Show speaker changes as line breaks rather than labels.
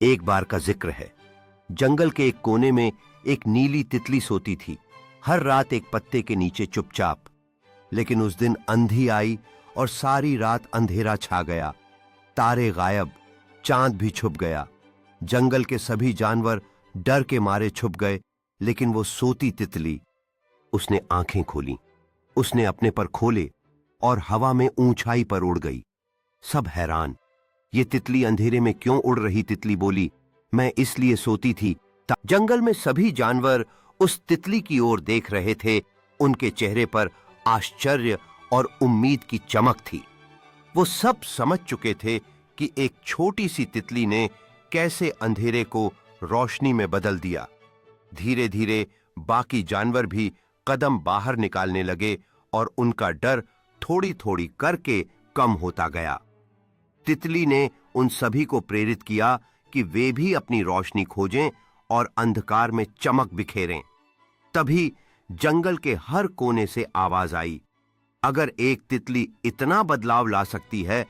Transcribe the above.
एक बार का जिक्र है। जंगल के एक कोने में एक नीली तितली सोती थी, हर रात एक पत्ते के नीचे चुपचाप। लेकिन उस दिन अंधी आई और सारी रात अंधेरा छा गया। तारे गायब, चांद भी छुप गया। जंगल के सभी जानवर डर के मारे छुप गए, लेकिन वो सोती तितली, उसने आंखें खोली, उसने अपने पर खोले और हवा में ऊंचाई पर उड़ गई। सब हैरान, ये तितली अंधेरे में क्यों उड़ रही? तितली बोली, मैं इसलिए सोती थी। जंगल में सभी जानवर उस तितली की ओर देख रहे थे। उनके चेहरे पर आश्चर्य और उम्मीद की चमक थी। वो सब समझ चुके थे कि एक छोटी सी तितली ने कैसे अंधेरे को रोशनी में बदल दिया। धीरे धीरे बाकी जानवर भी कदम बाहर निकालने लगे और उनका डर थोड़ी थोड़ी करके कम होता गया। तितली ने उन सभी को प्रेरित किया कि वे भी अपनी रोशनी खोजें और अंधकार में चमक बिखेरें। तभी जंगल के हर कोने से आवाज आई, अगर एक तितली इतना बदलाव ला सकती है